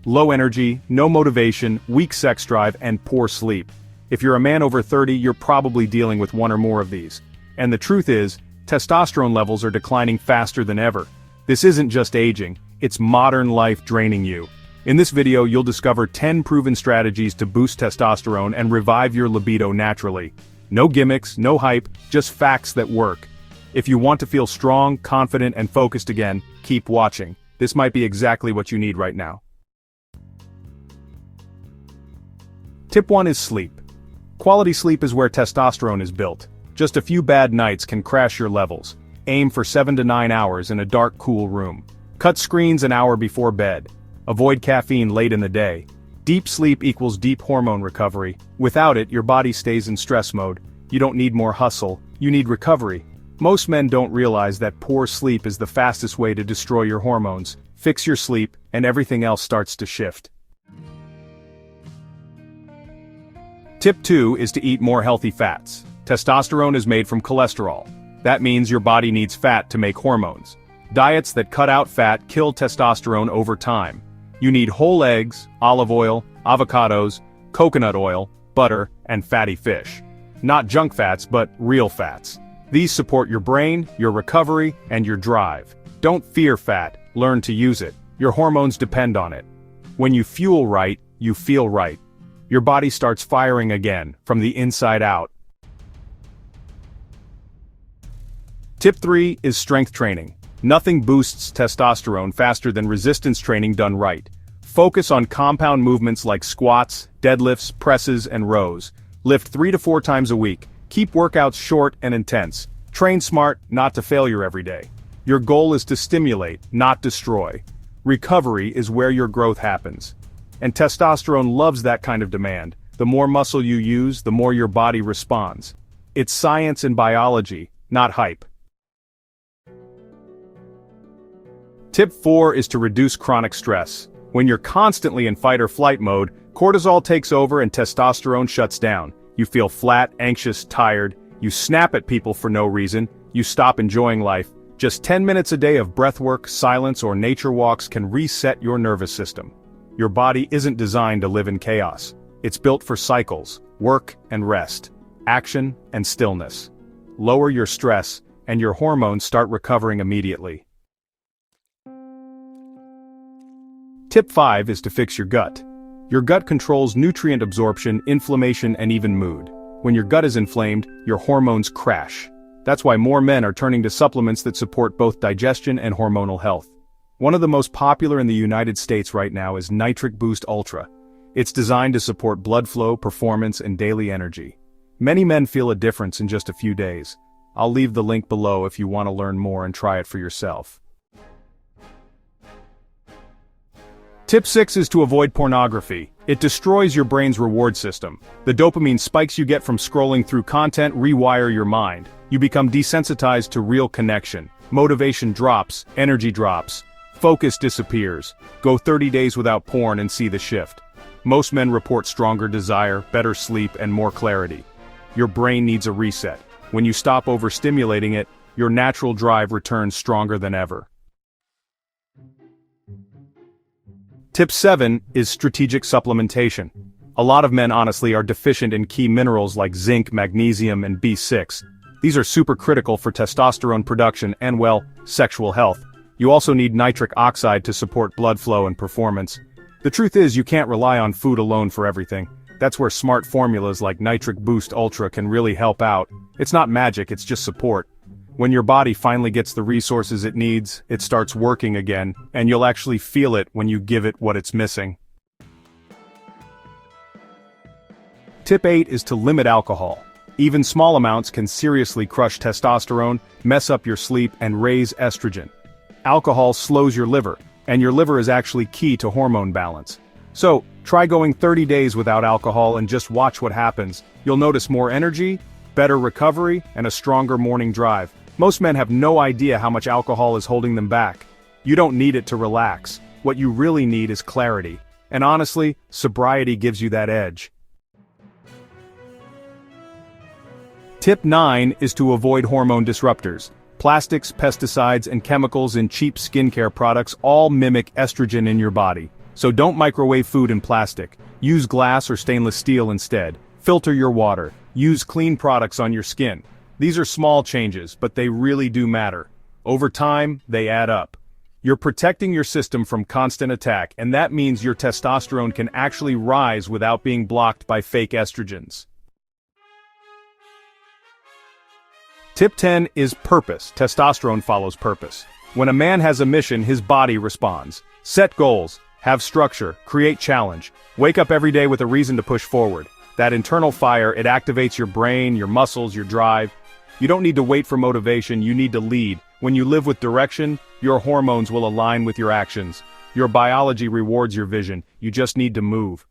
low energy, no motivation, weak sex drive, and poor sleep. If you're a man over 30, you're probably dealing with one or more of these. And the truth is, testosterone levels are declining faster than ever. This isn't just aging, it's modern life draining you. In this video, you'll discover 10 proven strategies to boost testosterone and revive your libido naturally. No gimmicks, no hype, just facts that work. If you want to feel strong, confident, and focused again, keep watching. This might be exactly what you need right now. Tip 1 is sleep. Quality sleep is where testosterone is built. Just a few bad nights can crash your levels. Aim for 7 to 9 hours in a dark, cool room. Cut screens an hour before bed. Avoid caffeine late in the day. Deep sleep equals deep hormone recovery. Without it, your body stays in stress mode. You don't need more hustle, you need recovery. Most men don't realize that poor sleep is the fastest way to destroy your hormones. Fix your sleep, and everything else starts to shift. Tip 2 is to eat more healthy fats. Testosterone is made from cholesterol. That means your body needs fat to make hormones. Diets that cut out fat kill testosterone over time. You need whole eggs, olive oil, avocados, coconut oil, butter, and fatty fish. Not junk fats, but real fats. These support your brain, your recovery, and your drive. Don't fear fat, learn to use it. Your hormones depend on it. When you fuel right, you feel right. Your body starts firing again, from the inside out. Tip 3 is strength training. Nothing boosts testosterone faster than resistance training done right. Focus on compound movements like squats, deadlifts, presses, and rows. Lift 3 to 4 times a week. Keep workouts short and intense. Train smart, not to failure every day. Your goal is to stimulate, not destroy. Recovery is where your growth happens. And testosterone loves that kind of demand. The more muscle you use, the more your body responds. It's science and biology, not hype. Tip 4 is to reduce chronic stress. When you're constantly in fight or flight mode, cortisol takes over and testosterone shuts down. You feel flat, anxious, tired. You snap at people for no reason. You stop enjoying life. Just 10 minutes a day of breathwork, silence, or nature walks can reset your nervous system. Your body isn't designed to live in chaos. It's built for cycles, work and rest, action and stillness. Lower your stress, and your hormones start recovering immediately. Tip 5 is to fix your gut. Your gut controls nutrient absorption, inflammation, and even mood. When your gut is inflamed, your hormones crash. That's why more men are turning to supplements that support both digestion and hormonal health. One of the most popular in the United States right now is Nitric Boost Ultra. It's designed to support blood flow, performance, and daily energy. Many men feel a difference in just a few days. I'll leave the link below if you want to learn more and try it for yourself. Tip 6 is to avoid pornography. It destroys your brain's reward system. The dopamine spikes you get from scrolling through content rewire your mind. You become desensitized to real connection. Motivation drops, energy drops. Focus disappears. Go 30 days without porn and see the shift. Most men report stronger desire, better sleep, and more clarity. Your brain needs a reset. When you stop overstimulating it, your natural drive returns stronger than ever. Tip 7 is strategic supplementation. A lot of men honestly are deficient in key minerals like zinc, magnesium, and B6. These are super critical for testosterone production and, well, sexual health. You also need nitric oxide to support blood flow and performance. The truth is, you can't rely on food alone for everything. That's where smart formulas like Nitric Boost Ultra can really help out. It's not magic, it's just support. When your body finally gets the resources it needs, it starts working again, and you'll actually feel it when you give it what it's missing. Tip 8 is to limit alcohol. Even small amounts can seriously crush testosterone, mess up your sleep, and raise estrogen. Alcohol slows your liver, and your liver is actually key to hormone balance. So, try going 30 days without alcohol and just watch what happens. You'll notice more energy, better recovery, and a stronger morning drive. Most men have no idea how much alcohol is holding them back. You don't need it to relax. What you really need is clarity. And honestly, sobriety gives you that edge. Tip 9 is to avoid hormone disruptors. Plastics, pesticides, and chemicals in cheap skincare products all mimic estrogen in your body. So don't microwave food in plastic. Use glass or stainless steel instead. Filter your water. Use clean products on your skin. These are small changes, but they really do matter. Over time, they add up. You're protecting your system from constant attack, and that means your testosterone can actually rise without being blocked by fake estrogens. Tip 10 is purpose. Testosterone follows purpose. When a man has a mission, his body responds. Set goals, have structure, create challenge. Wake up every day with a reason to push forward. That internal fire, it activates your brain, your muscles, your drive. You don't need to wait for motivation, you need to lead. When you live with direction, your hormones will align with your actions. Your biology rewards your vision, you just need to move.